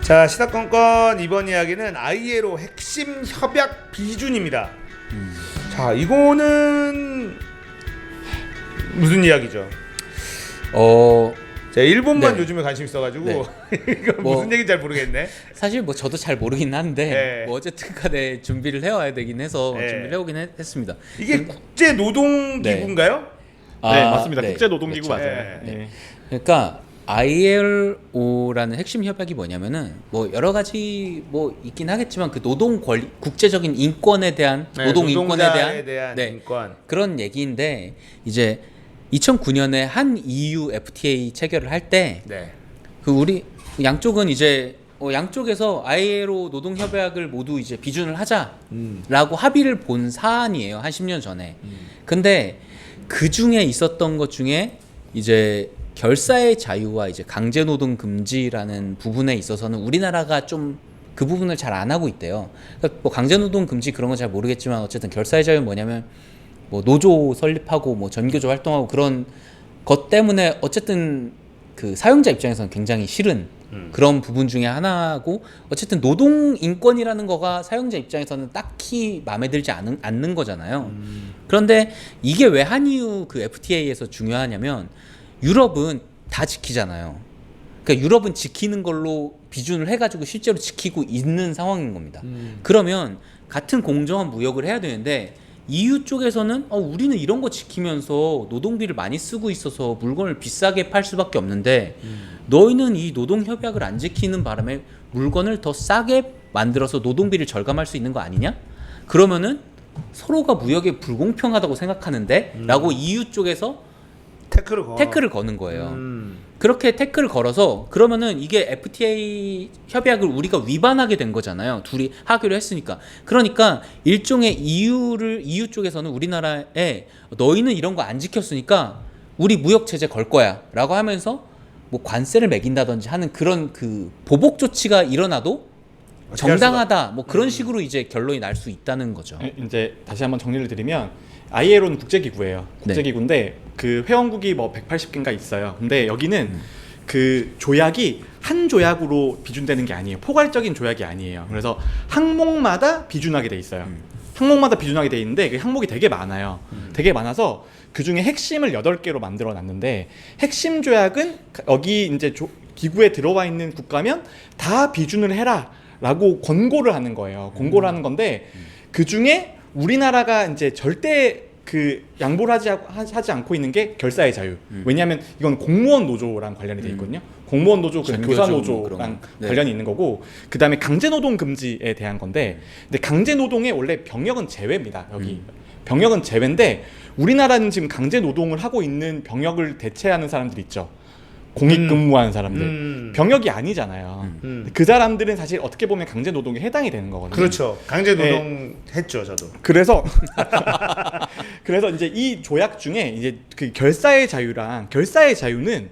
자, 시사건건 이번 이야기는 ILO 핵심 협약 비준입니다. 자, 이거는 무슨 이야기죠? 제가 일본만 네. 요즘에 관심 있어가지고 네. 이거 무슨 얘기인지 잘 모르겠네. 사실 뭐 저도 잘 모르긴 한데 네. 뭐 어쨌든 간에 준비를 해와야 되긴 해서 네. 준비를 해오긴 했습니다. 이게 국제 노동기구인가요? 네, 맞습니다. 네. 국제노동기구 그렇죠. 맞아요. 네. 네. 그러니까 ILO라는 핵심 협약이 뭐냐면은 뭐 여러 가지 뭐 있긴 하겠지만 그 노동 권리, 국제적인 인권에 대한 네, 노동 인권에 노동자에 대한, 대한 인권. 그런 얘기인데 이제 2009년에 한 EU FTA 체결을 할 때 네. 그 우리 양쪽은 이제 양쪽에서 ILO 노동 협약을 모두 이제 비준을 하자라고 합의를 본 사안이에요. 한 10년 전에. 근데 그 중에 있었던 것 중에 이제 결사의 자유와 이제 강제 노동 금지라는 부분에 있어서는 우리나라가 좀 그 부분을 잘 안 하고 있대요. 그러니까 뭐 강제 노동 금지 그런 건 잘 모르겠지만 어쨌든 결사의 자유는 뭐냐면 뭐 노조 설립하고 뭐 전교조 활동하고 그런 것 때문에 어쨌든 그 사용자 입장에서는 굉장히 싫은 그런 부분 중에 하나고, 어쨌든 노동 인권이라는 거가 사용자 입장에서는 딱히 마음에 들지 않는 거잖아요. 그런데 이게 왜 한EU 그 FTA에서 중요하냐면 유럽은 다 지키잖아요. 그러니까 유럽은 지키는 걸로 비준을 해가지고 실제로 지키고 있는 상황인 겁니다. 그러면 같은 공정한 무역을 해야 되는데 EU 쪽에서는 우리는 이런 거 지키면서 노동비를 많이 쓰고 있어서 물건을 비싸게 팔 수밖에 없는데 너희는 이 노동협약을 안 지키는 바람에 물건을 더 싸게 만들어서 노동비를 절감할 수 있는 거 아니냐? 그러면은 서로가 무역에 불공평하다고 생각하는데 라고 EU 쪽에서 태클을 거는 거예요. 그렇게 태클을 걸어서 그러면은 이게 FTA 협약을 우리가 위반하게 된 거잖아요. 둘이 하기로 했으니까. 그러니까 일종의 EU 쪽에서는 우리나라에 너희는 이런 거 안 지켰으니까 우리 무역 제재 걸 거야라고 하면서 뭐 관세를 매긴다든지 하는 그런 그 보복 조치가 일어나도 정당하다 뭐 그런 식으로 이제 결론이 날 수 있다는 거죠. 이제 다시 한번 정리를 드리면 ILO는 국제기구예요. 국제기구인데 그 회원국이 뭐 180개인가 있어요. 근데 여기는 그 조약이 한 조약으로 비준되는 게 아니에요. 포괄적인 조약이 아니에요. 그래서 항목마다 비준하게 돼 있어요. 항목마다 비준하게 돼 있는데 그 항목이 되게 많아요. 되게 많아서 그 중에 핵심을 8개로 만들어 놨는데 핵심 조약은 여기 이제 기구에 들어와 있는 국가면 다 비준을 해라라고 권고를 하는 거예요. 권고를 하는 건데 그 중에 우리나라가 이제 절대 그 양보를 하지 않고 있는 게 결사의 자유. 왜냐하면 이건 공무원 노조랑 관련이 돼 있거든요. 공무원 노조, 그 교사 노조랑 관련이 있는 거고, 그 다음에 강제 노동 금지에 대한 건데, 근데 강제 노동에 원래 병역은 제외입니다. 여기 병역은 제외인데 우리나라는 지금 강제 노동을 하고 있는 병역을 대체하는 사람들이 있죠. 공익근무하는 사람들 병역이 아니잖아요. 그 사람들은 사실 어떻게 보면 강제 노동에 해당이 되는 거거든요. 그렇죠. 강제 노동 했죠, 저도. 그래서 이제 이 조약 중에 이제 그 결사의 자유는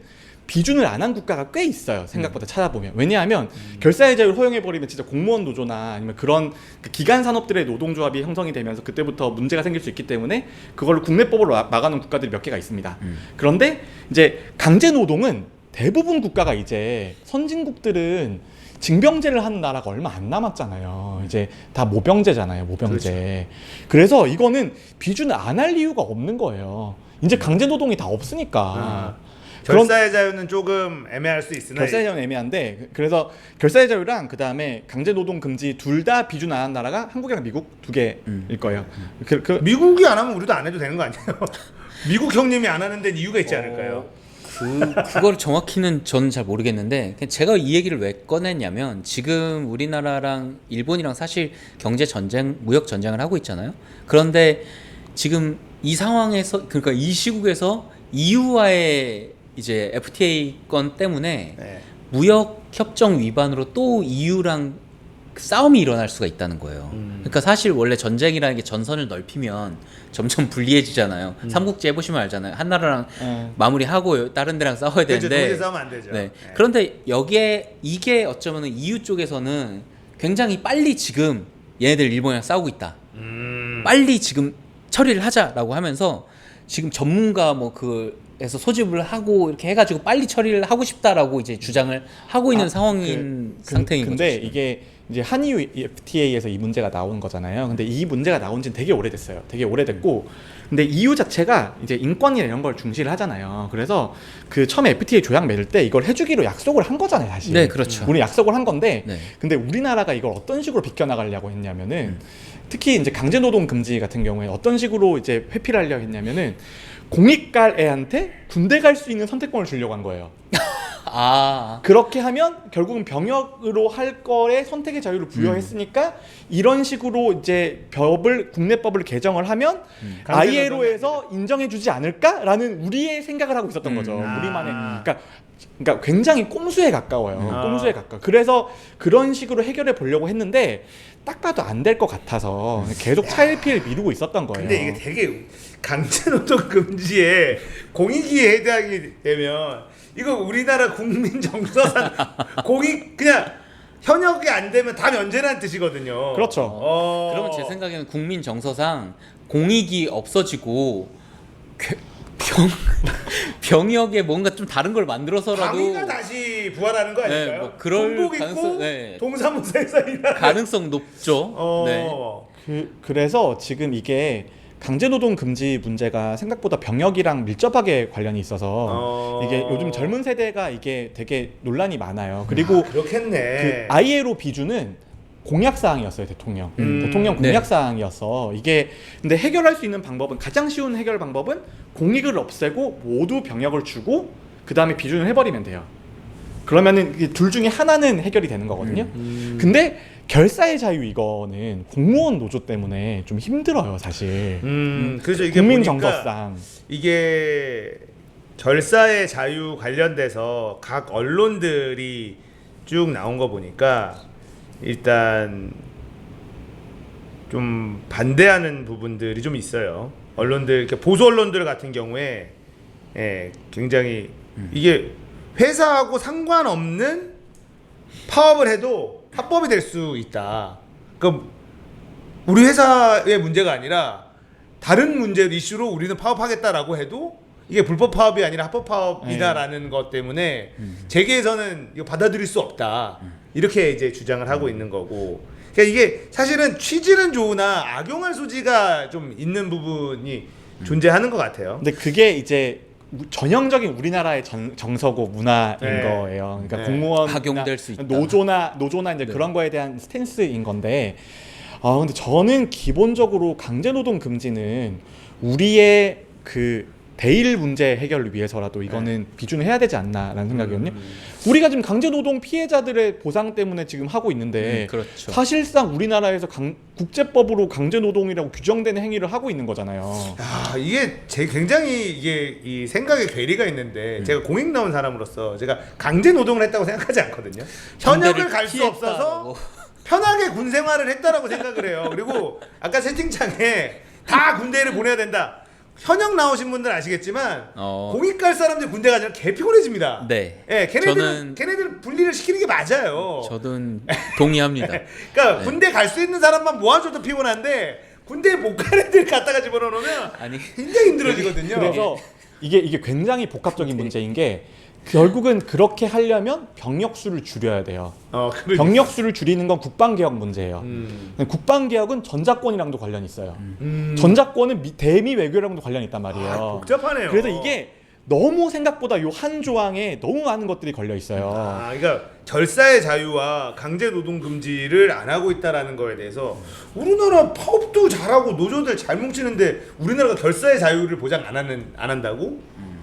비준을 안 한 국가가 꽤 있어요. 생각보다 찾아보면. 왜냐하면 결사의 자유를 허용해 버리면 진짜 공무원 노조나 아니면 그런 그 기간 산업들의 노동조합이 형성이 되면서 그때부터 문제가 생길 수 있기 때문에 그걸 국내법으로 막아놓은 국가들이 몇 개가 있습니다. 그런데 이제 강제 노동은 대부분 국가가 이제 선진국들은 징병제를 하는 나라가 얼마 안 남았잖아요. 이제 다 모병제잖아요. 모병제. 그래서 이거는 비준을 안 할 이유가 없는 거예요. 이제 강제 노동이 다 없으니까. 결사의 자유는 조금 애매할 수 있으나 결사의 자유는 애매한데, 그래서 결사의 자유랑 그 다음에 강제 노동 금지 둘 다 비준 안 한 나라가 한국이랑 미국 두 개일 거예요. 미국이 안 하면 우리도 안 해도 되는 거 아니에요? 미국 형님이 안 하는 데는 이유가 있지 않을까요? 그걸 정확히는 저는 잘 모르겠는데, 제가 이 얘기를 왜 꺼냈냐면 지금 우리나라랑 일본이랑 사실 경제 전쟁, 무역 전쟁을 하고 있잖아요. 그런데 지금 이 상황에서, 그러니까 이 시국에서 EU와의 이제 FTA 건 때문에 무역 협정 위반으로 또 EU랑 싸움이 일어날 수가 있다는 거예요. 그러니까 사실 원래 전쟁이라는 게 전선을 넓히면 점점 불리해지잖아요. 삼국지 해보시면 알잖아요. 한 나라랑 마무리하고 다른 데랑 싸워야 되는데. 동시에 싸우면 안 되죠. 네. 그런데 여기에 이게 어쩌면 EU 쪽에서는 굉장히 빨리 지금 얘네들 일본이랑 싸우고 있다. 빨리 지금 처리를 하자라고 하면서 지금 전문가 뭐 그에서 소집을 하고 이렇게 해가지고 빨리 처리를 하고 싶다라고 이제 주장을 하고 있는 상황인 상태인 거죠. 근데 지금. 이게 이제 한EU FTA에서 이 문제가 나온 거잖아요. 근데 이 문제가 나온 지는 되게 오래됐어요. 되게 오래됐고, 근데 EU 자체가 이제 인권이나 이런 걸 중시를 하잖아요. 그래서 그 처음에 FTA 조약 맺을 때 이걸 해주기로 약속을 한 거잖아요, 사실. 네, 그렇죠. 우리 약속을 한 건데, 네. 근데 우리나라가 이걸 어떤 식으로 비껴나가려고 했냐면은, 특히 이제 강제노동 금지 같은 경우에 어떤 식으로 이제 회피를 하려고 했냐면은, 공익갈 애한테 군대 갈 수 있는 선택권을 주려고 한 거예요. 아, 그렇게 하면 결국은 병역으로 할 거에 선택의 자유를 부여했으니까 이런 식으로 이제 국내법을 개정을 하면 ILO에서 인정해주지 않을까라는 우리의 생각을 하고 있었던 거죠. 우리만의 그러니까 굉장히 꼼수에 가까워요. 꼼수에 가까워. 그래서 그런 식으로 해결해 보려고 했는데 딱 봐도 안 될 것 같아서 계속 차일피일 미루고 있었던 거예요. 근데 이게 되게 강제노동 금지에 공익이 해당이 되면 이거 우리나라 국민 정서상 공익 그냥 현역이 안 되면 다 면제라는 뜻이거든요. 그렇죠. 그러면 제 생각에는 국민 정서상 공익이 없어지고 병역에 뭔가 좀 다른 걸 만들어서라도 방위가 다시 부활하는 거 아닐까요? 네, 뭐 그럴 군복 가능성- 입고 네. 동사무소에서 일하는 가능성 높죠. 네. 그래서 지금 이게 강제노동 금지 문제가 생각보다 병역이랑 밀접하게 관련이 있어서 이게 요즘 젊은 세대가 이게 되게 논란이 많아요. 그리고 그렇겠네. 그 ILO 비준은 공약 사항이었어요, 대통령. 대통령 네. 공약 사항이었어. 이게 근데 해결할 수 있는 방법은 가장 쉬운 해결 방법은 공익을 없애고 모두 병역을 주고 그 다음에 비준을 해버리면 돼요. 그러면은 이게 둘 중에 하나는 해결이 되는 거거든요. 근데 결사의 자유 이거는 공무원 노조 때문에 좀 힘들어요, 사실. 그래서 이게 국민 보니까 정서상. 이게 결사의 자유 관련돼서 각 언론들이 쭉 나온 거 보니까 일단 좀 반대하는 부분들이 좀 있어요. 언론들, 보수 언론들 같은 경우에 굉장히 이게 회사하고 상관없는 파업을 해도 합법이 될 수 있다. 그러니까 우리 회사의 문제가 아니라 다른 문제 이슈로 우리는 파업하겠다라고 해도 이게 불법 파업이 아니라 합법 파업이다라는 것 때문에 재계에서는 이거 받아들일 수 없다. 이렇게 이제 주장을 하고 있는 거고. 그러니까 이게 사실은 취지는 좋으나 악용할 소지가 좀 있는 부분이 존재하는 것 같아요. 근데 그게 이제 전형적인 우리나라의 정서고 문화인 네. 거예요. 그러니까 네. 공무원 악용될 수 있다. 노조나 이제 네. 그런 거에 대한 스탠스인 건데, 근데 저는 기본적으로 강제노동 금지는 우리의 그 대일 문제 해결을 위해서라도 이거는 비준을 해야 되지 않나라는 생각이거든요. 우리가 지금 강제노동 피해자들의 보상 때문에 지금 하고 있는데 그렇죠. 사실상 우리나라에서 국제법으로 강제노동이라고 규정되는 행위를 하고 있는 거잖아요. 이게 굉장히 이게 이 생각의 괴리가 있는데 제가 공익 나온 사람으로서 제가 강제 노동을 했다고 생각하지 않거든요. 현역을 갈 수 없어서 편하게 군 생활을 했다라고 생각을 해요. 그리고 아까 채팅창에 다 군대를 보내야 된다. 현역 나오신 분들 아시겠지만 공익 갈 사람들 군대 가면 개 피곤해집니다. 네. 예, 걔네들 분리를 시키는 게 맞아요. 저는 동의합니다. 그러니까 네. 군대 갈 수 있는 사람만 모아줘도 피곤한데 군대에 못 간 애들 갖다가 집어넣으면 아니 굉장히 힘들어지거든요. 그래서 이게 굉장히 복합적인 문제인 게 결국은 그렇게 하려면 병력 수를 줄여야 돼요. 병력 수를 줄이는 건 국방개혁 문제예요. 국방개혁은 전자권이랑도 관련이 있어요. 전자권은 대미 외교랑도 관련이 있단 말이에요. 복잡하네요. 그래서 이게 너무 생각보다 요 한 조항에 너무 많은 것들이 걸려 있어요. 그러니까 결사의 자유와 강제 노동 금지를 안 하고 있다라는 거에 대해서 우리나라 파업도 잘하고 노조들 잘 뭉치는데 우리나라가 결사의 자유를 보장 안 한다고?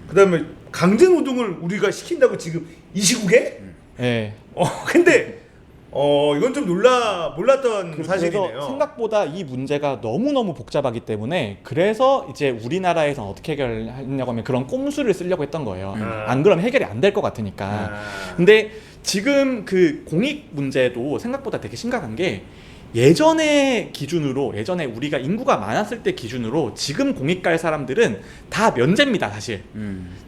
그다음에 강제 노동을 우리가 시킨다고 지금 이 시국에? 네. 근데 이건 좀 몰랐던 사실이네요. 그래서 생각보다 이 문제가 너무너무 복잡하기 때문에 그래서 이제 우리나라에서 어떻게 해결하냐고 하면 그런 꼼수를 쓰려고 했던 거예요. 안 그러면 해결이 안 될 것 같으니까. 근데 지금 그 공익 문제도 생각보다 되게 심각한 게 예전에 우리가 인구가 많았을 때 기준으로 지금 공익 갈 사람들은 다 면제입니다, 사실.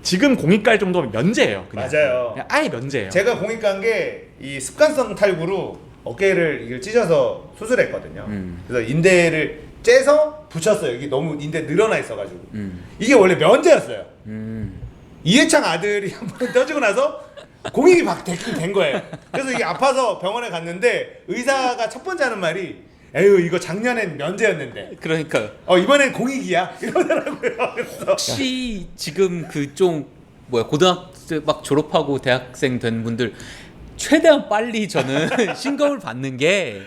지금 공익 갈 정도면 면제예요. 맞아요. 그냥 아예 면제예요. 제가 공익 간 게 이 습관성 탈구로 어깨를 이걸 찢어서 수술했거든요. 그래서 인대를 째서 붙였어요. 이게 너무 인대 늘어나 있어가지고 이게 원래 면제였어요. 이해창 아들이 한번 떠지고 나서 공익이 된 거예요. 그래서 이게 아파서 병원에 갔는데 의사가 첫 번째 하는 말이 에휴 이거 작년엔 면제였는데 그러니까 이번엔 공익이야 이러더라고요. 그래서 혹시 지금 그 좀 뭐야 고등학교 막 졸업하고 대학생 된 분들 최대한 빨리 저는 신검을 받는 게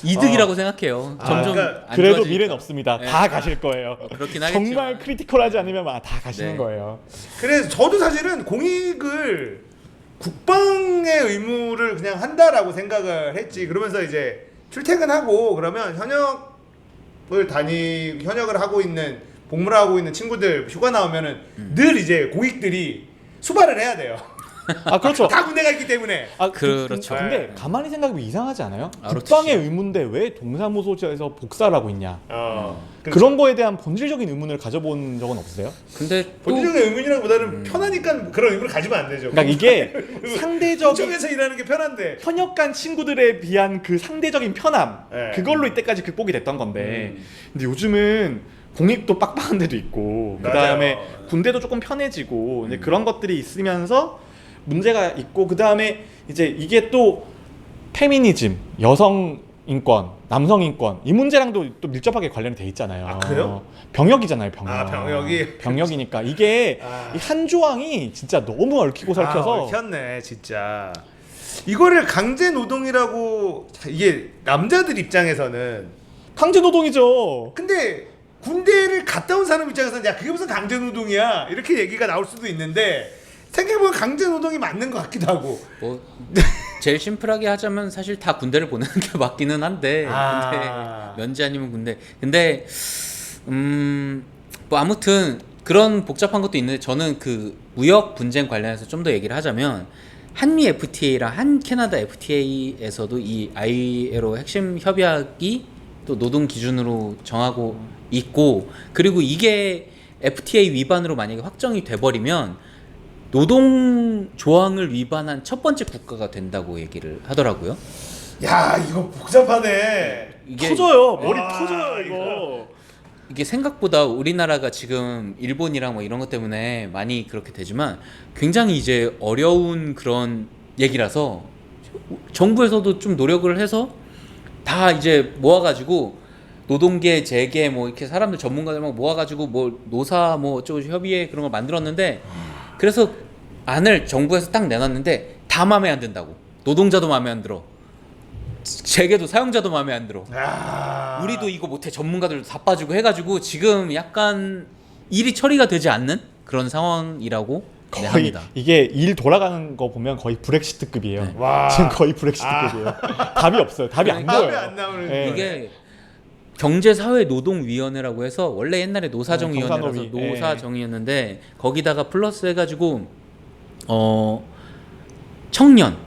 이득이라고 생각해요. 점점 그러니까 안 그래도 좋아지니까. 미래는 없습니다. 네. 다 가실 거예요. 그렇긴 하겠지만 정말 크리티컬하지 않으면 다 가시는 네. 거예요. 그래서 저도 사실은 공익을 국방의 의무를 그냥 한다라고 생각을 했지. 그러면서 이제 출퇴근하고 그러면 현역을 하고 있는 복무를 하고 있는 친구들 휴가 나오면은 늘 이제 공익들이 수발을 해야 돼요. 아 그렇죠. 다 군대가 있기 때문에. 아 그렇죠. 근데 가만히 생각해보면 이상하지 않아요? ROTC. 국방의 의무인데 왜 동사무소에서 복사를 하고 있냐? 그렇죠. 그런 거에 대한 본질적인 의문을 가져본 적은 없으세요? 근데 또 본질적인 의문이라기보다는 편하니까 그런 의무를 가지면 안 되죠. 그러니까 이게 상대적인 구청에서 일하는 게 편한데. 현역간 친구들에 비한 그 상대적인 편함 네. 그걸로 이때까지 극복이 됐던 건데 근데 요즘은 공익도 빡빡한 데도 있고 그 다음에 맞아요. 군대도 조금 편해지고 이제 그런 것들이 있으면서 문제가 있고 그 다음에 이제 이게 또 페미니즘, 여성 인권, 남성 인권 이 문제랑도 또 밀접하게 관련이 돼 있잖아요. 아, 그래요? 병역이잖아요, 병역. 아, 병역이? 병역이니까 이게 아. 이 한 조항이 진짜 너무 얽히고 설켜서 얽혔네 진짜. 이거를 강제 노동이라고 이게 남자들 입장에서는 강제 노동이죠. 근데 군대를 갔다 온 사람 입장에서는 야 그게 무슨 강제 노동이야 이렇게 얘기가 나올 수도 있는데 생각해보면 강제 노동이 맞는 것 같기도 하고. 뭐 제일 심플하게 하자면 사실 다 군대를 보내는 게 맞기는 한데 아. 근데 면제 아니면 군대 근데 뭐 아무튼 그런 복잡한 것도 있는데 저는 그 무역 분쟁 관련해서 좀 더 얘기를 하자면 한미 FTA랑 한 캐나다 FTA에서도 이 ILO 핵심 협약이 또 노동 기준으로 정하고 있고 그리고 이게 FTA 위반으로 만약에 확정이 돼버리면 노동 조항을 위반한 첫 번째 국가가 된다고 얘기를 하더라고요. 야 이거 복잡하네. 이게 터져요. 머리 와, 터져요 이거. 이게 생각보다 우리나라가 지금 일본이랑 뭐 이런 것 때문에 많이 그렇게 되지만 굉장히 이제 어려운 그런 얘기라서 정부에서도 좀 노력을 해서 다 이제 모아가지고 노동계, 재계 뭐 이렇게 사람들 전문가들 막 모아가지고 뭐 노사 뭐 어쩌고 협의회 그런 걸 만들었는데 그래서 안을 정부에서 딱 내놨는데 다 마음에 안 든다고. 노동자도 마음에 안 들어. 재계도 사용자도 마음에 안 들어. 야. 우리도 이거 못해 전문가들도 다 빠지고 해가지고 지금 약간 일이 처리가 되지 않는 그런 상황이라고 거의 합니다. 이게 일 돌아가는 거 보면 거의 브렉시트급이에요. 네. 와. 지금 거의 브렉시트급이에요. 답이 없어요. 답이 안 그러니까 보여요. 안 나오는 네. 이게 경제사회노동위원회라고 해서 원래 옛날에 노사정위원회라서 경사노위. 노사정이었는데 거기다가 플러스 해가지고 청년,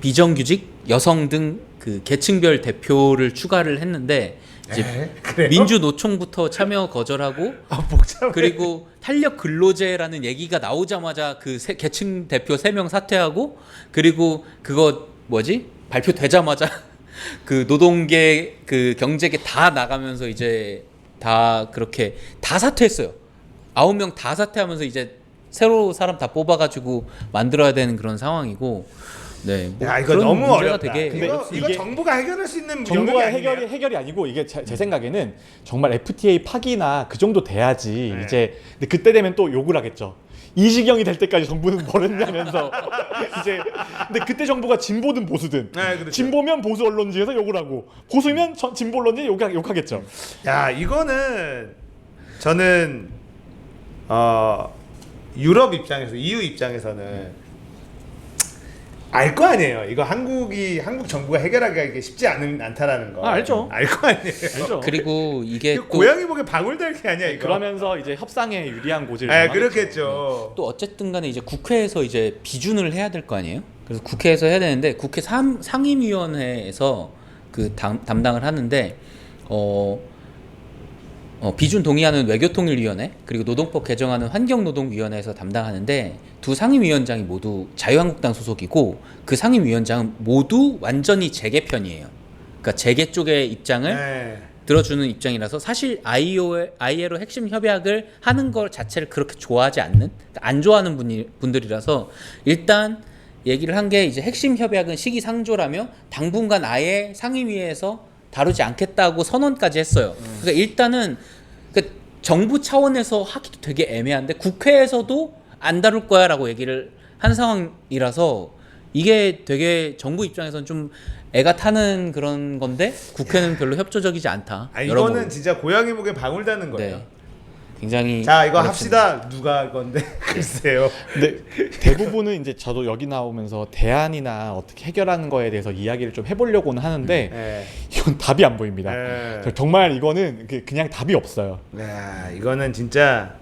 비정규직, 여성 등 그 계층별 대표를 추가를 했는데 이제 그래요? 민주노총부터 참여 거절하고 복잡해. 그리고 탄력 근로제라는 얘기가 나오자마자 그 계층 대표 3명 사퇴하고 그리고 그거 뭐지? 발표되자마자 그 노동계 그 경제계 다 나가면서 이제 다 그렇게 다 사퇴했어요. 9명 다 사퇴하면서 이제 새로 사람 다 뽑아가지고 만들어야 되는 그런 상황이고 네. 뭐 야 이거 그런 너무 문제가 어렵다. 되게 근데 이거 이게 정부가 해결할 수 있는 정부가 영역이 아니네요. 해결이 아니고 이게 제 생각에는 정말 FTA 파기나 그 정도 돼야지 네. 이제 근데 그때 되면 또 욕을 하겠죠. 이 지경이 될 때까지 정부는 뭘 했냐면서 이제 근데 그때 정부가 진보든 보수든 네, 그렇죠. 진보면 보수 언론지에서 욕을 하고 보수면 진보 언론지 욕하겠죠. 야 이거는 저는 유럽 입장에서 EU 입장에서는 알 거 아니에요. 이거 한국 정부가 해결하기가 이게 쉽지 않다라는 거. 알죠. 알 거 아니에요. 알죠. 그리고 이게 이거 또 고양이 목에 방울 달기 아니야 이거. 그러면서 이제 협상에 유리한 고지를 아 정하겠죠. 그렇겠죠. 또 어쨌든 간에 이제 국회에서 이제 비준을 해야 될 거 아니에요? 그래서 국회에서 해야 되는데 국회 상임위원회에서 그 담당을 하는데 비준 동의하는 외교통일위원회 그리고 노동법 개정하는 환경노동위원회에서 담당하는데 두 상임위원장이 모두 자유한국당 소속이고 그 상임위원장은 모두 완전히 재계 편이에요. 그러니까 재계 쪽의 입장을 네. 들어주는 입장이라서 사실 ILO 핵심 협약을 하는 것 자체를 그렇게 좋아하지 않는, 안 좋아하는 분들이라서 일단 얘기를 한 게 이제 핵심 협약은 시기상조라며 당분간 아예 상임위에서 다루지 않겠다고 선언까지 했어요. 그러니까 일단은 그 정부 차원에서 하기도 되게 애매한데 국회에서도 안 다룰 거야라고 얘기를 한 상황이라서 이게 되게 정부 입장에서는 좀 애가 타는 그런 건데 국회는 별로 협조적이지 않다. 아, 여러모로. 이거는 진짜 고양이 목에 방울 다는 거예요. 네. 굉장히 자, 이거 어렵습니다. 합시다. 누가 건데 글쎄요. 근데 대부분은 이제 저도 여기 나오면서 대안이나 어떻게 해결하는 거에 대해서 이야기를 좀 해보려고는 하는데 네. 이건 답이 안 보입니다. 네. 정말 이거는 그냥 답이 없어요. 야, 이거는 진짜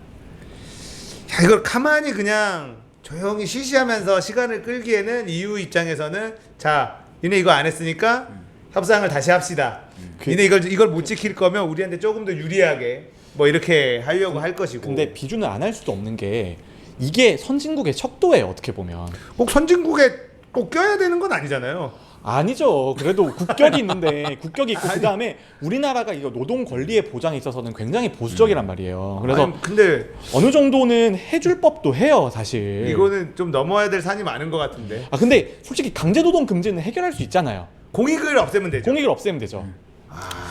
야, 이걸 가만히 그냥 조용히 쉬쉬하면서 시간을 끌기에는 EU 입장에서는 자, 니네 이거 안 했으니까 협상을 다시 합시다. 니네 이걸 못 지킬 거면 우리한테 조금 더 유리하게 뭐 이렇게 하려고 할 것이고. 근데 비준을 안 할 수도 없는 게 이게 선진국의 척도예요. 어떻게 보면 꼭 선진국에 꼭 껴야 되는 건 아니잖아요. 아니죠. 그래도 국격이 있는데 국격이 있고 그 다음에 우리나라가 이거 노동 권리의 보장에 있어서는 굉장히 보수적이란 말이에요. 그래서 아니, 근데 어느 정도는 해줄 법도 해요, 사실. 이거는 좀 넘어야 될 산이 많은 것 같은데. 아 근데 솔직히 강제노동 금지는 해결할 수 있잖아요. 공익을 없애면 되죠. 공익을 없애면 되죠.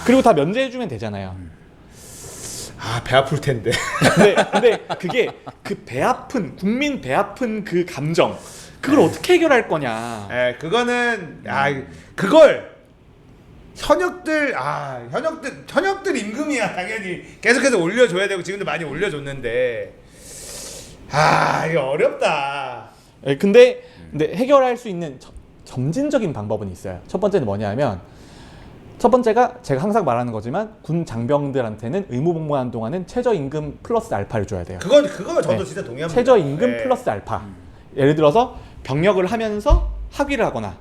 그리고 다 면제해주면 되잖아요. 아, 배 아플 텐데. 근데 그게 그 배 아픈 국민 배 아픈 그 감정 그걸 어떻게 해결할 거냐. 예, 그거는 그걸 현역들 임금이야 당연히 계속해서 올려줘야 되고 지금도 많이 올려줬는데 이거 어렵다. 근데 해결할 수 있는 점진적인 방법은 있어요. 첫 번째는 뭐냐면 첫 번째가 제가 항상 말하는 거지만 군 장병들한테는 의무 복무하는 동안은 최저임금 플러스 알파를 줘야 돼요. 그거 저도 네. 진짜 동의합니다. 최저임금 네. 플러스 알파. 예를 들어서 병역을 하면서 학위를 하거나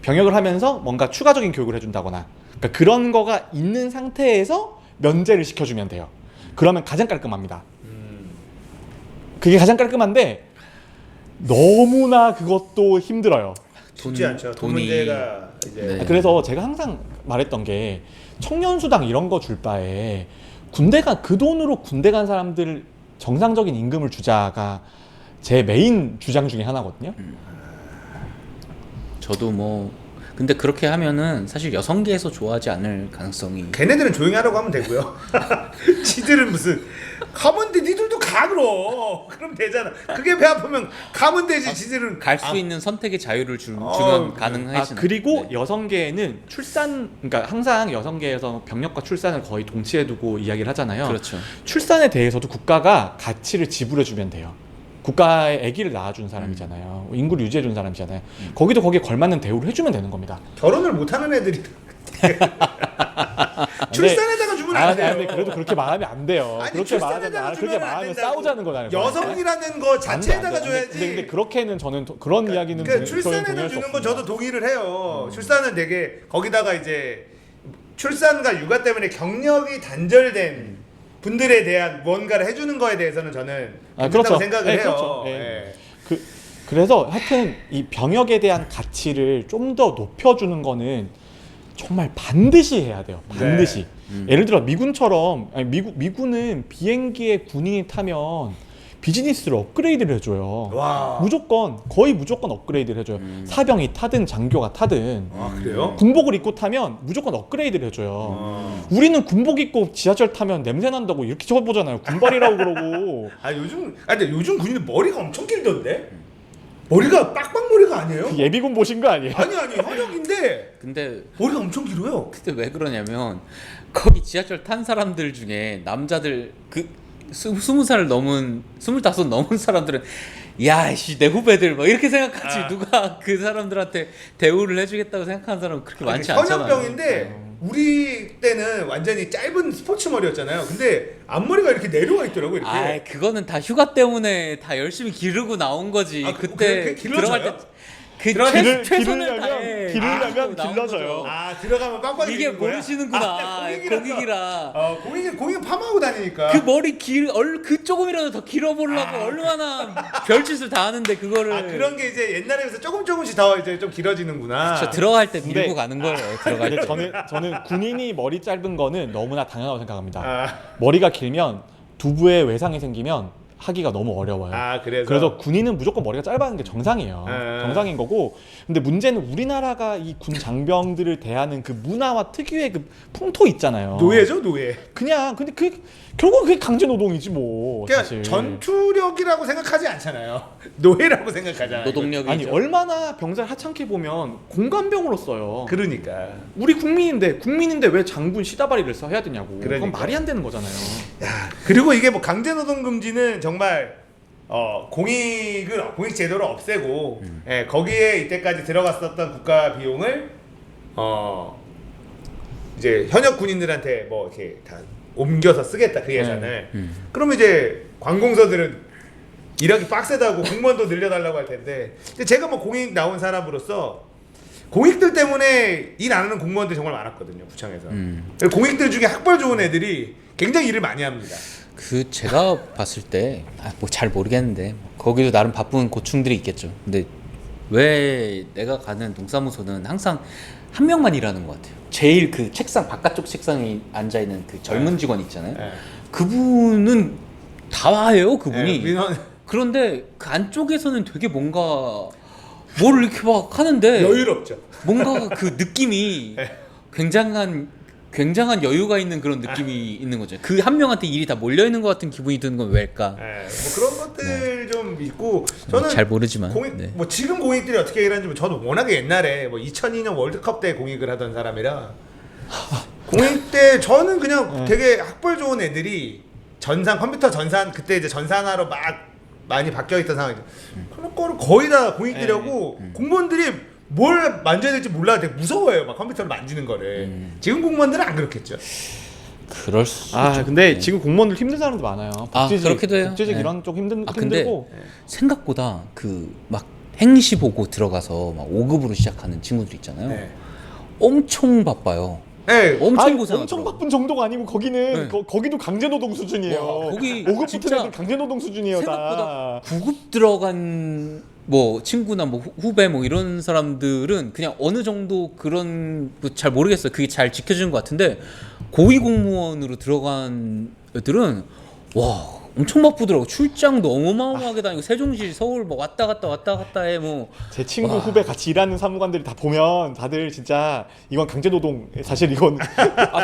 병역을 하면서 뭔가 추가적인 교육을 해준다거나 그러니까 그런 거가 있는 상태에서 면제를 시켜주면 돼요. 그러면 가장 깔끔합니다. 그게 가장 깔끔한데 너무나 그것도 힘들어요. 쉽지 않죠. 돈 돈이- 문제가 이제 네. 그래서 제가 항상 말했던 게 청년수당 이런 거 줄 바에 그 돈으로 군대 간 사람들 정상적인 임금을 주자가 제 메인 주장 중에 하나거든요. 저도 뭐 근데 그렇게 하면은 사실 여성계에서 좋아하지 않을 가능성이 걔네들은 조용히 하라고 하면 되고요. 지들은 무슨 가면 돼. 니들도 가 그럼 되잖아. 그게 배 아프면 가면 되지. 지들은 갈 수 있는 선택의 자유를 주면 그래. 가능하시는. 그리고 여성계에는 그러니까 항상 여성계에서 병역과 출산을 거의 동시에 두고 이야기를 하잖아요. 그렇죠. 출산에 대해서도 국가가 가치를 지불해주면 돼요. 국가에 아기를 낳아준 사람이잖아요. 인구를 유지해준 사람이잖아요. 거기도 거기에 걸맞는 대우를 해주면 되는 겁니다. 결혼을 못 하는 애들이 출산에다가 주면 안 돼요. 근데 그래도 그렇게 말하면 안 돼요. 아니, 그렇게 출산에다가 말하면 주면 안 말하면 된다고. 싸우자는 거잖아요. 여성이라는 거 자체에다가 줘야지. 근데 그렇게는 저는 그런 이야기는 그러니까 저는 출산에다 동의할 수 주는 건 없습니다. 저도 동의를 해요. 출산은 되게 거기다가 이제 출산과 육아 때문에 경력이 단절된 분들에 대한 무언가를 해주는 거에 대해서는 저는 괜찮다고 그렇죠. 생각을 네, 해요. 그렇죠. 네. 예. 그래서 하여튼 이 병역에 대한 가치를 좀 더 높여주는 거는 정말 반드시 해야 돼요. 반드시. 예를 들어 미군처럼 미군은 비행기에 군인이 타면 비즈니스를 업그레이드를 해줘요. 와. 거의 무조건 업그레이드를 해줘요. 사병이 타든 장교가 타든 그래요? 군복을 입고 타면 무조건 업그레이드를 해줘요. 우리는 군복 입고 지하철 타면 냄새 난다고 이렇게 쳐보잖아요. 군발이라고 그러고. 근데 요즘 군인은 머리가 엄청 길던데? 머리가 빡빡머리가 아니에요? 예비군 보신 거 아니에요? 아니 현역인데 근데 머리가 엄청 길어요. 그때 왜 그러냐면 거기 지하철 탄 사람들 중에 남자들 그 20살 넘은 25 넘은 사람들은 야씨 내 후배들 막 이렇게 생각하지 누가 그 사람들한테 대우를 해주겠다고 생각하는 사람은 그렇게 많지 않잖아요. 현역병인데 우리 때는 완전히 짧은 스포츠 머리였잖아요. 근데 앞머리가 이렇게 내려와 있더라고 이렇게. 그거는 다 휴가 때문에 다 열심히 기르고 나온 거지. 아, 그때 그게 길러져요? 들어갈 때 그 최선을 다해 기르려면 나온 길러져요. 거죠. 아 들어가면 빵빵이 이게 되는 거야? 모르시는구나. 고객이라. 공익 파마하고 다니니까. 그 머리 그 조금이라도 더 길어보려고 얼마나 별짓을 다 하는데 그거를. 아 그런 게 이제 옛날에 비해서 조금씩 더 이제 좀 길어지는구나. 저 들어갈 때 밀고 근데- 가는 거예요. 들어갈 때. 근데 저는 군인이 머리 짧은 거는 너무나 당연하다고 생각합니다. 아, 머리가 길면 두부에 외상이 생기면 하기가 너무 어려워요. 그래서 군인은 무조건 머리가 짧아하는 게 정상이에요. 정상인 거고. 근데 문제는 우리나라가 이 군 장병들을 대하는 그 문화와 특유의 그 풍토 있잖아요. 노예죠 노예. 근데 결국 그게 강제 노동이지 뭐. 그러니까 사실. 전투력이라고 생각하지 않잖아요. 노예라고 생각하잖아요. 노동력이 아니 얼마나 병사를 하찮게 보면 공관병으로 써요. 그러니까. 우리 국민인데 왜 장군 시다바리를 해야 되냐고. 그건 그러니까. 말이 안 되는 거잖아요. 그리고 이게 뭐 강제노동 금지는 정말 공익 제도를 없애고 거기에 이때까지 들어갔었던 국가 비용을 이제 현역 군인들한테 뭐 이렇게 다 옮겨서 쓰겠다 그 예산을. 그러면 이제 관공서들은 일하기 빡세다고 공무원도 늘려달라고 할 텐데, 근데 제가 뭐 공익 나온 사람으로서 공익들 때문에 일 안 하는 공무원들이 정말 많았거든요 구청에서. 공익들 중에 학벌 좋은 애들이 굉장히 일을 많이 합니다. 그 제가 봤을 때 뭐 잘 모르겠는데 거기도 나름 바쁜 고충들이 있겠죠. 근데 왜 내가 가는 동사무소는 항상 한 명만 일하는 것 같아요. 제일 그 책상 바깥쪽 책상에 앉아 있는 그 젊은 직원 있잖아요. 네. 그분은 다 와요. 그분이. 민원 그런데 그 안쪽에서는 되게 뭔가 뭘 이렇게 막 하는데 여유롭죠. 뭔가 그 느낌이 굉장한 여유가 있는 그런 느낌이 있는 거죠. 그 한 명한테 일이 다 몰려 있는 것 같은 기분이 드는 건 왜일까? 뭐 그런 것들 좀 있고, 저는 잘 모르지만 공익 네. 뭐 지금 공익들이 어떻게 일하는지 저도 워낙에 옛날에 뭐 2002년 월드컵 때 공익을 하던 사람이라 공익 때 저는 그냥 되게 학벌 좋은 애들이 컴퓨터 전산 그때 이제 전산화로 막 많이 바뀌어 있던 상황이죠. 그런 거를 거의 다 공익들이라고 공무원들이 뭘 만져야 될지 몰라 되게 무서워해요. 막 컴퓨터를 만지는 거를. 지금 공무원들은 안 그렇겠죠. 그럴 수 있죠. 근데 네. 지금 공무원들 힘든 사람도 많아요. 그렇기도 해요. 복지직 네. 이런 쪽 근데 힘들고. 생각보다 그 막 행시 보고 들어가서 막 5급으로 시작하는 친구들 있잖아요. 네. 엄청 바빠요. 네. 엄청 고생하더라고. 엄청 바쁜 정도가 아니고 거기는 네. 거기도 강제노동 수준이에요. 와, 거기 5급 진짜 붙은 애들 강제노동 수준이에요. 생각보다 다. 9급 들어간 뭐 친구나 뭐 후배 뭐 이런 사람들은 그냥 어느 정도 그런 뭐잘 모르겠어요. 그게 잘 지켜주는 것 같은데 고위 공무원으로 들어간 애들은 와 엄청 바쁘더라고. 출장도 어마어마하게 다니고 세종시 서울 뭐 왔다 갔다 해 뭐. 제 친구 와. 후배 같이 일하는 사무관들이 다 보면 다들 진짜 이건 강제노동 사실 이건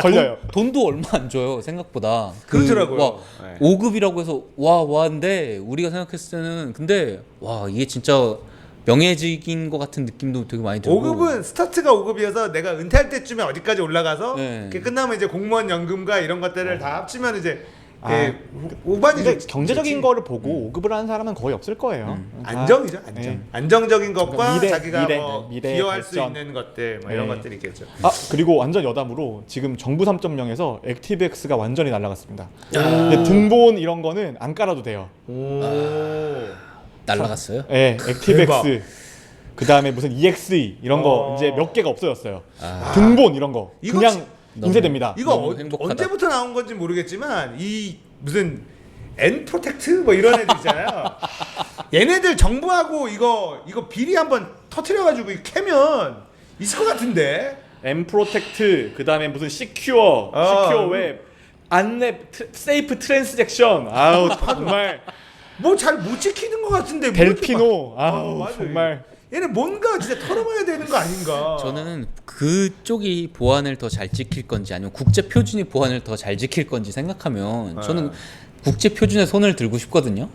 걸려요. 돈도 얼마 안 줘요 생각보다. 그렇더라고요. 네. 5급이라고 해서 와인데 우리가 생각했을 때는 근데 와 이게 진짜 명예직인 것 같은 느낌도 되게 많이 들고. 5급은 스타트가 5급이어서 내가 은퇴할 때쯤에 어디까지 올라가서 네. 그게 끝나면 이제 공무원 연금과 이런 것들을 다 합치면 이제 근데 우반이죠. 경제적인 거를 보고 5급을 하는 사람은 거의 없을 거예요. 안정이죠. 안정. 네. 안정적인 것과 미래, 자기가 미래, 뭐 미래 기여할 수 발전. 있는 것들 뭐 이런 네. 것들이 있겠죠. 그리고 완전 여담으로 지금 정부 3.0에서 액티브엑스가 완전히 날라갔습니다. 근데 등본 이런 거는 안 깔아도 돼요. 오. 날라갔어요? 네, 액티브엑스. 그 다음에 무슨 EXE 이런 거 이제 몇 개가 없어졌어요. 등본 이런 거 이거 그냥 너무- 인쇄됩니다. 이거 너무 행복하다. 언제부터 나온 건지 모르겠지만 이 무슨 N 프로텍트 뭐 이런 애들 있잖아요. 얘네들 정부하고 이거 비리 한번 터트려 가지고 캐면 있을 것 같은데. M 프로텍트 그 다음에 무슨 시큐어 웹 안랩 세이프 트랜스잭션 아우 정말 뭐 잘 못 지키는 것 같은데. 델피노 아, 아우 맞아요. 정말 얘네 뭔가 진짜 털어봐야 되는 거 아닌가. 저는 그쪽이 보안을 더 잘 지킬 건지 아니면 국제 표준이 보안을 더 잘 지킬 건지 생각하면 저는 국제 표준에 손을 들고 싶거든요.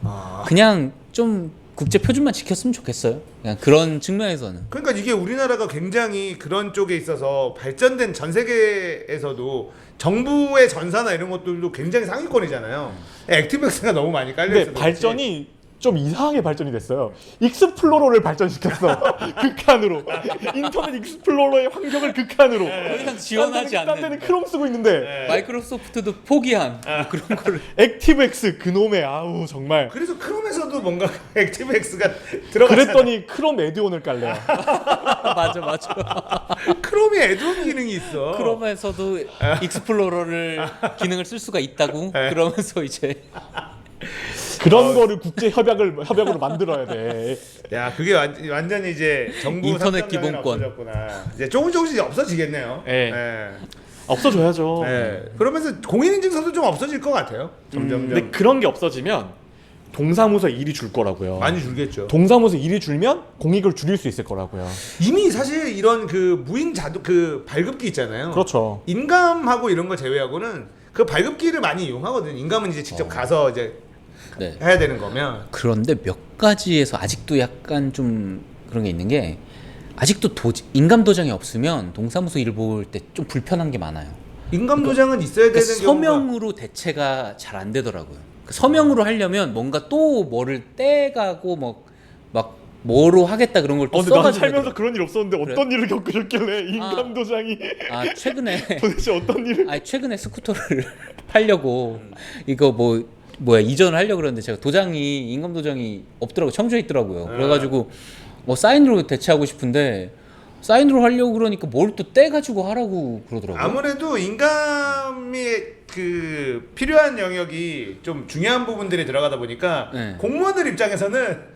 그냥 좀 국제 표준만 지켰으면 좋겠어요. 그냥 그런 측면에서는. 그러니까 이게 우리나라가 굉장히 그런 쪽에 있어서 발전된 전 세계에서도 정부의 전사나 이런 것들도 굉장히 상위권이잖아요. 액티브엑스가 너무 많이 깔려 근데 있어서 발전이 좀 이상하게 발전이 됐어요. 익스플로러를 발전시켰어. 극한으로. 인터넷 익스플로러의 환경을 극한으로. 더 이상 지원하지 딴 데는 않는 크롬 쓰고 있는데 마이크로소프트도 포기한 뭐 그런 거를 액티브엑스 그놈의 아우 정말. 그래서 크롬에서도 뭔가 액티브엑스가 들어갔잖아. 그랬더니 크롬 에드온을 깔래요. 맞아. 크롬이 애드온 기능이 있어. 크롬에서도 익스플로러를 기능을 쓸 수가 있다고 그러면서 이제 그런 거를 국제 협약으로 만들어야 돼. 야, 그게 완전히 이제 정부 인터넷 3.0은 기본권. 없어졌구나. 이제 조금씩 없어지겠네요. 예. 예. 없어져야죠. 예. 그러면서 공인인증서도 좀 없어질 것 같아요. 점점. 근데 그런 게 없어지면 동사무소 일이 줄 거라고요. 많이 줄겠죠. 동사무소 일이 줄면 공익을 줄일 수 있을 거라고요. 이미 사실 이런 그 무인 자동 그 발급기 있잖아요. 그렇죠. 인감하고 이런 거 제외하고는 그 발급기를 많이 이용하거든요. 인감은 이제 직접 가서 이제 네. 해야 되는 거면. 그런데 몇 가지에서 아직도 약간 좀 그런 게 있는 게 아직도 인감 도장이 없으면 동사무소 일 볼 때 좀 불편한 게 많아요. 인감 도장은 있어야 되는 그러니까 경우가 서명으로 대체가 잘 안 되더라고요. 그러니까 서명으로 하려면 뭔가 또 뭐를 떼가고 막 뭐로 하겠다 그런 걸 또 근데 난 써가지고 살면서 그런 일 없었는데 그래? 어떤 일을 겪으셨길래 인감 도장이 최근에 도대체 어떤 일을? 최근에 스쿠터를 팔려고 이거 뭐야 이전을 하려고 그러는데 제가 도장이 인감 도장이 없더라고 청주에 있더라고요. 그래가지고 사인으로 대체하고 싶은데 사인으로 하려고 그러니까 뭘 또 떼가지고 하라고 그러더라고요. 아무래도 인감이 그 필요한 영역이 좀 중요한 부분들이 들어가다 보니까 네. 공무원들 입장에서는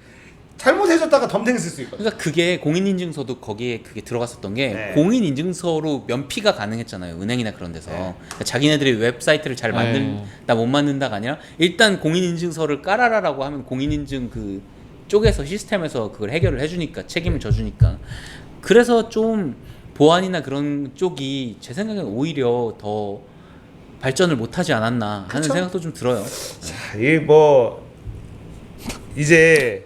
잘못해줬다가 덤탱 쓸 수 있거든요. 그러니까 그게 공인인증서도 거기에 그게 들어갔었던 게 네. 공인인증서로 면피가 가능했잖아요. 은행이나 그런 데서. 그러니까 자기네들이 웹사이트를 잘 만든다 못 만든다가 아니라 일단 공인인증서를 깔아라라고 하면 공인인증 그 쪽에서 시스템에서 그걸 해결을 해주니까 책임을 져주니까 그래서 좀 보안이나 그런 쪽이 제 생각엔 오히려 더 발전을 못하지 않았나 하는 그쵸? 생각도 좀 들어요. 자, 이게 이제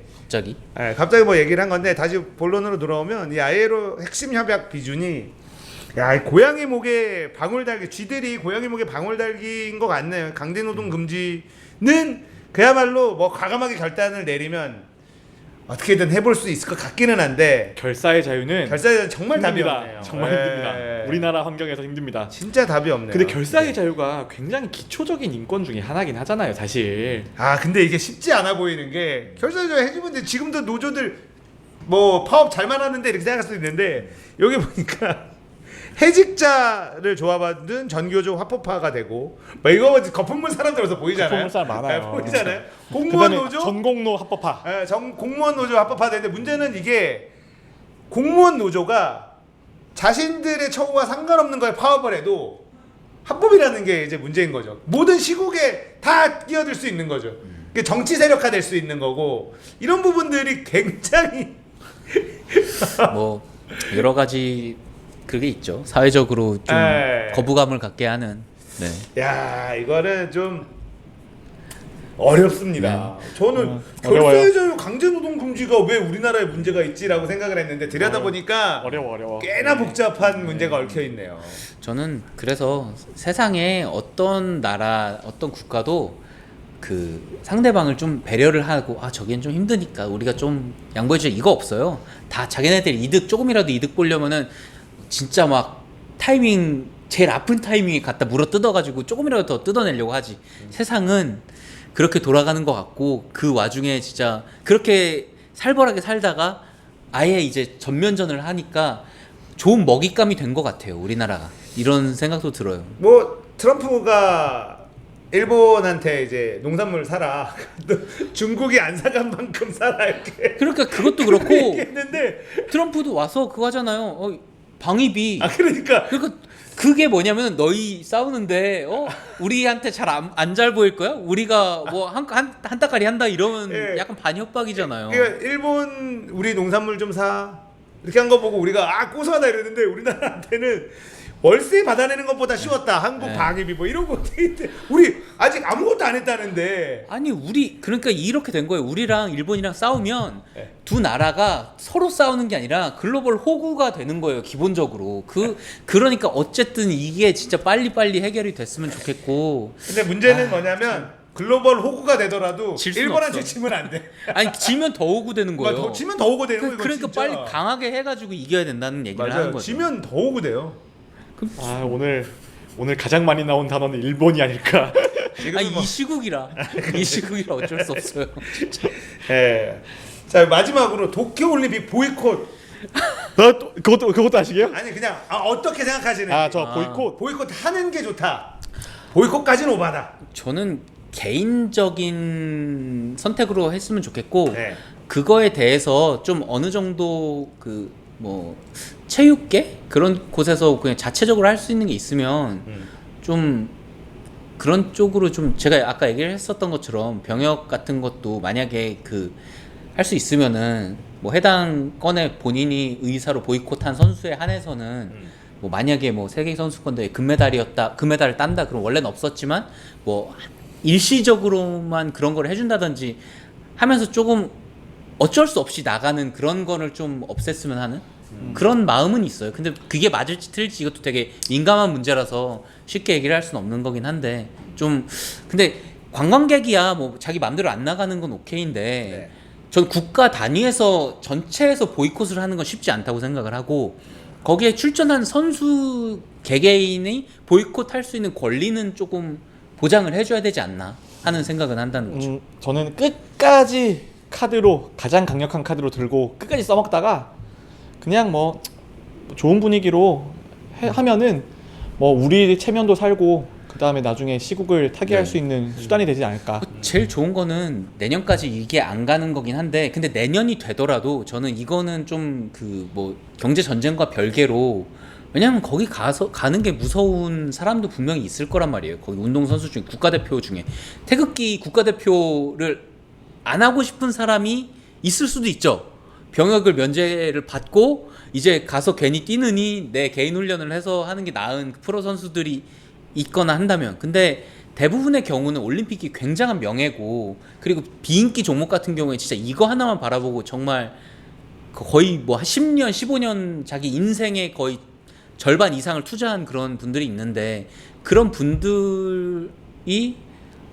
갑자기 뭐 얘기를 한 건데 다시 본론으로 돌아오면 이 ILO 핵심 협약 비준이 이 고양이 목에 방울 달기 쥐들이 고양이 목에 방울 달기인 것 같네요. 강제 노동 금지는 그야말로 뭐 과감하게 결단을 내리면 어떻게든 해볼 수 있을 것 같기는 한데 결사의 자유는 정말 답이 힘듭니다. 없네요. 정말 힘듭니다. 우리나라 환경에서 힘듭니다. 진짜 답이 없네요. 근데 결사의 자유가 굉장히 기초적인 인권 중에 하나긴 하잖아요, 사실. 근데 이게 쉽지 않아 보이는 게 결사적 해주면 돼. 지금도 노조들 뭐 파업 잘만 하는데 이렇게 생각할 수도 있는데 여기 보니까 해직자를 조합하는 전교조 화법화가 되고 뭐 이거 거품물 사람들어서 보이잖아요. 거품물 사람 많아요. 보이잖아요. 공무원 노조 전공노 합법화. 공무원 노조 합법화되는데 문제는 이게 공무원 노조가 자신들의 처우와 상관없는 거에 파업을 해도 합법이라는 게 이제 문제인 거죠. 모든 시국에 다 끼어들 수 있는 거죠. 정치 세력화 될 수 있는 거고 이런 부분들이 굉장히 뭐 여러 가지 그게 있죠. 사회적으로 좀 거부감을 갖게 하는. 네. 야, 이거는 좀 어렵습니다. 저는 어려워요. 결사의 자유 강제노동 금지가 왜 우리나라에 문제가 있지라고 생각을 했는데 들여다보니까 어려워. 꽤나 복잡한 문제가 얽혀 있네요. 저는 그래서 세상에 어떤 나라, 어떤 국가도 그 상대방을 좀 배려를 하고 저기는 좀 힘드니까 우리가 좀 양보해주자 이거 없어요. 다 자기네들 조금이라도 이득 보려면은 진짜 막 타이밍 제일 아픈 타이밍에 갖다 물어 뜯어가지고 조금이라도 더 뜯어내려고 하지. 세상은 그렇게 돌아가는 것 같고 그 와중에 진짜 그렇게 살벌하게 살다가 아예 이제 전면전을 하니까 좋은 먹잇감이 된 것 같아요. 우리나라가 이런 생각도 들어요. 뭐 트럼프가 일본한테 이제 농산물 사라. 중국이 안 사간 만큼 사라 이렇게. 그러니까 그것도 그렇고 얘기했는데 트럼프도 와서 그거 하잖아요. 방위비. 그러니까 그게 뭐냐면 너희 싸우는데 우리한테 잘 안 잘 보일 거야? 우리가 뭐 한 따까리 한다 이러면 예. 약간 반협박이잖아요. 그러니까 일본 우리 농산물 좀 사. 이렇게 한 거 보고 우리가 고소하다 이러는데 우리나라한테는 월세 받아내는 것보다 쉬웠다. 한국 네. 방위비 뭐 이런 거 우리 아직 아무것도 안 했다는데. 아니 그러니까 이렇게 된 거예요. 우리랑 일본이랑 싸우면 네. 두 나라가 서로 싸우는 게 아니라 글로벌 호구가 되는 거예요. 기본적으로 그러니까 어쨌든 이게 진짜 빨리빨리 해결이 됐으면 좋겠고. 근데 문제는 뭐냐면 글로벌 호구가 되더라도 질 수는 일본한테 없어. 지면 안 돼. 아니 지면 더 오고 되는 거예요. 더 지면 더 호구 되는 거 이거 그러니까 진짜. 빨리 강하게 해가지고 이겨야 된다는 얘기를 하는 맞아요. 거죠. 지면 더 호구 돼요. 아 오늘 가장 많이 나온 단어는 일본이 아닐까. 아니 이 시국이라 이 시국이라 어쩔 수 없어요. 예. 자 마지막으로 도쿄 올림픽 보이콧. 또 그것도 아시게요? 아니 그냥 어떻게 생각하시는지. 저 보이콧. 보이콧 하는 게 좋다. 보이콧까지는 오바다. 저는 개인적인 선택으로 했으면 좋겠고 네. 그거에 대해서 좀 어느 정도 그 뭐 체육계 그런 곳에서 그냥 자체적으로 할 수 있는 게 있으면 좀 그런 쪽으로 좀 제가 아까 얘기를 했었던 것처럼 병역 같은 것도 만약에 그 할 수 있으면은 뭐 해당 건에 본인이 의사로 보이콧한 선수에 한해서는 뭐 만약에 뭐 세계 선수권대회 금메달을 딴다 그럼 원래는 없었지만 뭐 일시적으로만 그런 걸 해준다든지 하면서 조금 어쩔 수 없이 나가는 그런 거를 좀 없앴으면 하는 그런 마음은 있어요. 근데 그게 맞을지 틀릴지 이것도 되게 민감한 문제라서 쉽게 얘기를 할 수는 없는 거긴 한데 좀 근데 관광객이야 뭐 자기 마음대로 안 나가는 건 오케이인데 네. 전 국가 단위에서 전체에서 보이콧을 하는 건 쉽지 않다고 생각을 하고 거기에 출전한 선수 개개인이 보이콧할 수 있는 권리는 조금 보장을 해줘야 되지 않나 하는 생각은 한다는 거죠. 저는 끝까지 가장 강력한 카드로 들고 끝까지 써먹다가 그냥 뭐 좋은 분위기로 하면은 뭐 우리 체면도 살고 그 다음에 나중에 시국을 타개할 수 있는 수단이 되지 않을까. 제일 좋은 거는 내년까지 이게 안 가는 거긴 한데 근데 내년이 되더라도 저는 이거는 좀 그 뭐 경제 전쟁과 별개로 왜냐면 거기 가는 게 무서운 사람도 분명히 있을 거란 말이에요. 거기 운동선수 중에 국가대표 중에 태극기 국가대표를 안 하고 싶은 사람이 있을 수도 있죠. 병역을 면제를 받고 이제 가서 괜히 뛰느니 내 개인 훈련을 해서 하는 게 나은 프로 선수들이 있거나 한다면 근데 대부분의 경우는 올림픽이 굉장한 명예고 그리고 비인기 종목 같은 경우에 진짜 이거 하나만 바라보고 정말 거의 뭐 10년 15년 자기 인생의 거의 절반 이상을 투자한 그런 분들이 있는데 그런 분들이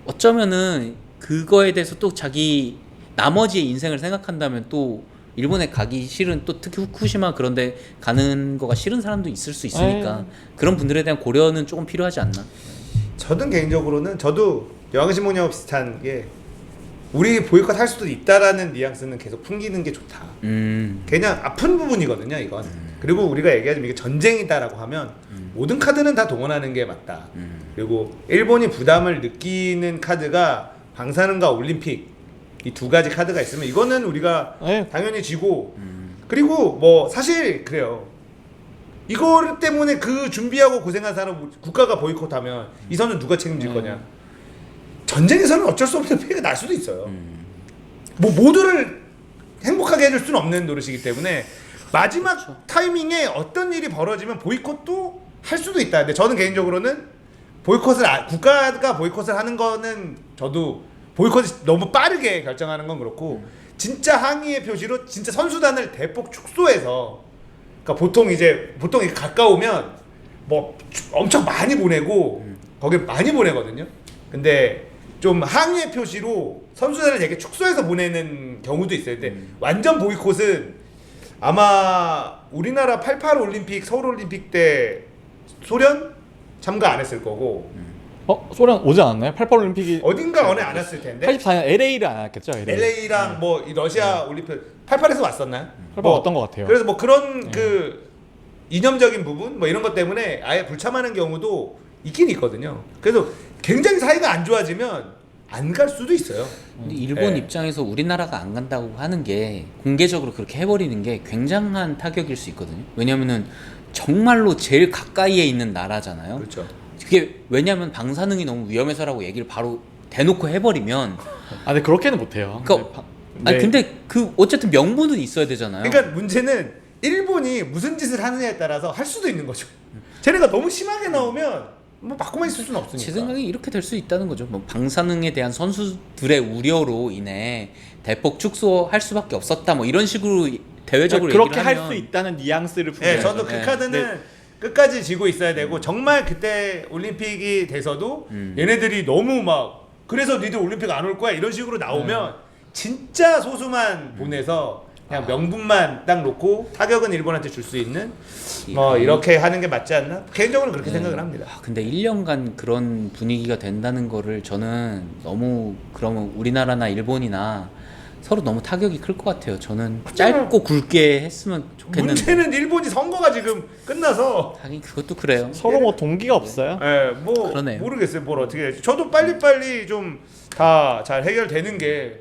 어쩌면은 그거에 대해서 또 자기 나머지의 인생을 생각한다면 또 일본에 가기 싫은 또 특히 후쿠시마 그런데 가는 거가 싫은 사람도 있을 수 있으니까 그런 분들에 대한 고려는 조금 필요하지 않나. 저는 개인적으로는 저도 여왕신문이하고 비슷한 게 우리 보이콧 할 수도 있다라는 뉘앙스는 계속 풍기는 게 좋다. 그냥 아픈 부분이거든요 이건. 그리고 우리가 얘기하자면 이게 전쟁이다라고 하면 모든 카드는 다 동원하는 게 맞다. 그리고 일본이 부담을 느끼는 카드가 방사능과 올림픽 이 두 가지 카드가 있으면 이거는 우리가 당연히 지고 그리고 뭐 사실 그래요. 이거 때문에 그 준비하고 고생한 사람 국가가 보이콧하면 이 선은 누가 책임질 거냐? 전쟁에서는 어쩔 수 없는 피해가 날 수도 있어요. 뭐 모두를 행복하게 해줄 수는 없는 노릇이기 때문에 마지막 그렇죠. 타이밍에 어떤 일이 벌어지면 보이콧도 할 수도 있다. 근데 저는 개인적으로는 보이콧을 국가가 보이콧을 하는 거는 저도 보이콧이 너무 빠르게 결정하는 건 그렇고 진짜 항의의 표시로 진짜 선수단을 대폭 축소해서 그러니까 보통 이게 가까우면 뭐 엄청 많이 보내고 거기 많이 보내거든요. 근데 좀 항의의 표시로 선수단을 되게 축소해서 보내는 경우도 있어요. 근데 완전 보이콧은 아마 우리나라 88 올림픽 서울 올림픽 때 소련 참가 안 했을 거고 소련 오지 않았나요? 88 올림픽이 어딘가 어느 안 왔을 텐데 84년 LA를 안 왔겠죠? LA랑 뭐 이 러시아 올림픽 88에서 왔었나요? 88 왔던 것 같아요. 그래서 뭐 그런 그 이념적인 부분 뭐 이런 것 때문에 아예 불참하는 경우도 있긴 있거든요. 그래서 굉장히 사이가 안 좋아지면 안 갈 수도 있어요. 근데 일본 네. 입장에서 우리나라가 안 간다고 하는 게 공개적으로 그렇게 해버리는 게 굉장한 타격일 수 있거든요. 왜냐면은 정말로 제일 가까이에 있는 나라잖아요. 그렇죠. 그게 왜냐면 방사능이 너무 위험해서라고 얘기를 바로 대놓고 해버리면 근데 그렇게는 못해요. 그러니까 아니 근데 그 어쨌든 명분은 있어야 되잖아요. 그러니까 문제는 일본이 무슨 짓을 하느냐에 따라서 할 수도 있는 거죠. 쟤네가 너무 심하게 나오면 뭐 바꾸만 있을 수는 없으니까. 제 생각에 이렇게 될 수 있다는 거죠. 뭐 방사능에 대한 선수들의 우려로 인해 대폭 축소할 수밖에 없었다. 뭐 이런 식으로 대외적으로 그렇게 얘기를 할 하면 수 있다는 뉘앙스를 네, 풍겨야죠. 저도 그 네. 카드는 끝까지 지고 있어야 되고 정말 그때 올림픽이 돼서도 얘네들이 너무 막 그래서 니들 올림픽 안 올 거야 이런 식으로 나오면 진짜 소수만 보내서 그냥 명분만 딱 놓고 타격은 일본한테 줄 수 있는 뭐 이렇게 하는 게 맞지 않나? 개인적으로 그렇게 생각을 합니다. 근데 1년간 그런 분위기가 된다는 거를 저는 너무 그러면 우리나라나 일본이나 서로 너무 타격이 클 것 같아요. 저는 짧고 굵게 했으면 좋겠는데. 문제는 일본이 선거가 지금 끝나서 하긴 그것도 그래요. 서로 뭐 동기가 없어요. 뭐 그러네요. 모르겠어요. 뭘 어떻게 해야지. 저도 빨리빨리 좀 다 잘 해결되는 게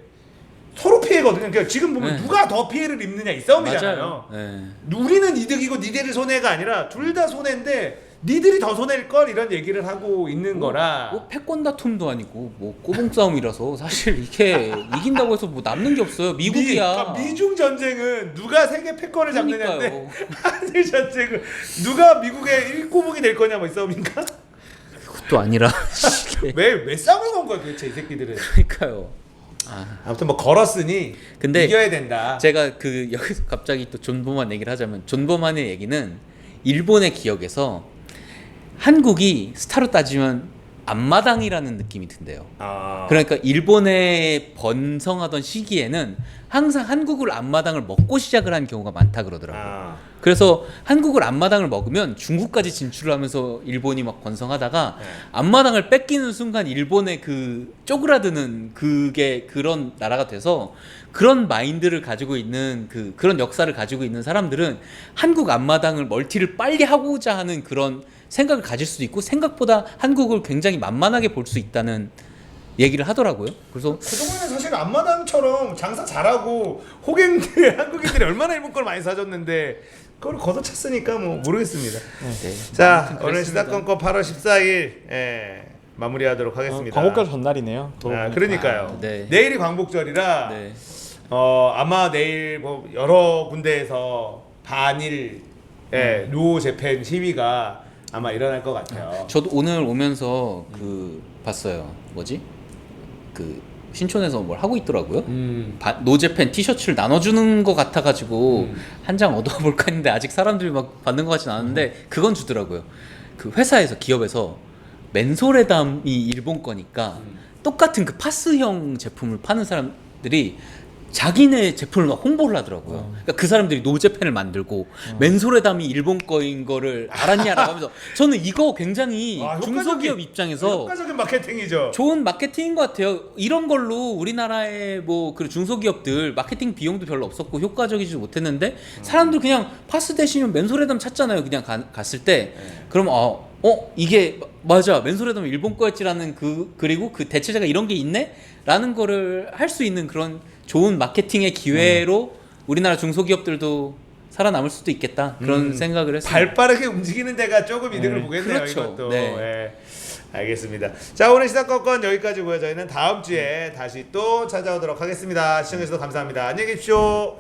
서로 피해거든요. 그러니까 지금 보면 네. 누가 더 피해를 입느냐 이 싸움이잖아요. 네. 우리는 이득이고 니들이 손해가 아니라 둘 다 손해인데 니들이 더 손해일 걸 이런 얘기를 하고 있는 거라. 뭐 패권 다툼도 아니고 뭐 꼬봉 싸움이라서 사실 이게 이긴다고 해서 뭐 남는 게 없어요. 미국이야. 그러니까 미중 전쟁은 누가 세계 패권을 잡느냐인데 그러니까요. 한일 전쟁은 누가 미국의 일꼬봉이 될 거냐 뭐 이 싸움인가? 그것도 아니라. 왜 싸움을 건 거야 도대체 이 새끼들은? 그러니까요. 아무튼 뭐 걸었으니 근데 이겨야 된다. 제가 그 여기서 갑자기 또 존버만 얘기를 하자면 존버만의 얘기는 일본의 기억에서 한국이 스타로 따지면 앞마당이라는 느낌이 든대요. 그러니까 일본에 번성하던 시기에는 항상 한국을 앞마당을 먹고 시작을 한 경우가 많다 그러더라고요. 그래서 한국을 앞마당을 먹으면 중국까지 진출을 하면서 일본이 막 번성하다가 앞마당을 뺏기는 순간 일본의 그 쪼그라드는 그게 그런 나라가 돼서 그런 마인드를 가지고 있는 그런 역사를 가지고 있는 사람들은 한국 앞마당을 멀티를 빨리 하고자 하는 그런 생각을 가질 수도 있고 생각보다 한국을 굉장히 만만하게 볼 수 있다는 얘기를 하더라고요. 그래서 그동안은 사실 앞마당처럼 장사 잘하고 호갱들 한국인들이 얼마나 일본 걸 많이 사줬는데 그걸 걷어찼으니까 뭐 모르겠습니다. 네. 자 오늘 시사건건 8월 14일 마무리하도록 하겠습니다. 광복절 전날이네요. 그러니까요. 네. 내일이 광복절이라 네. 아마 내일 뭐 여러 군데에서 반일 노 재팬 시위가 아마 일어날 것 같아요. 저도 오늘 오면서 그 봤어요. 뭐지? 그 신촌에서 뭘 하고 있더라고요. 노제팬 티셔츠를 나눠주는 것 같아가지고 한 장 얻어볼까 했는데 아직 사람들이 막 받는 것 같진 않은데 그건 주더라고요. 그 회사에서 기업에서 맨소레담이 일본 거니까 똑같은 그 파스형 제품을 파는 사람들이 자기네 제품을 막 홍보를 하더라고요. 그러니까 그 사람들이 노제팬을 만들고 맨소레담이 일본 거인 거를 알았냐라고 하면서 저는 이거 굉장히 중소기업 입장에서 효과적인 마케팅이죠. 좋은 마케팅인 것 같아요. 이런 걸로 우리나라의 뭐 그 중소기업들 마케팅 비용도 별로 없었고 효과적이지 못했는데 사람들 그냥 파스 대신에 맨소레담 찾잖아요. 그냥 갔을 때 그럼 이게 맞아 맨소레담 일본 거였지라는 그리고 그 대체제가 이런 게 있네? 라는 거를 할 수 있는 그런 좋은 마케팅의 기회로 우리나라 중소기업들도 살아남을 수도 있겠다 그런 생각을 했어요. 발 빠르게 움직이는 데가 조금 이득을 보겠네요. 그렇죠. 이것도. 네. 알겠습니다. 자 오늘 시사건건 여기까지고요. 저희는 다음 주에 다시 또 찾아오도록 하겠습니다. 시청해주셔서 감사합니다. 안녕히 계십시오.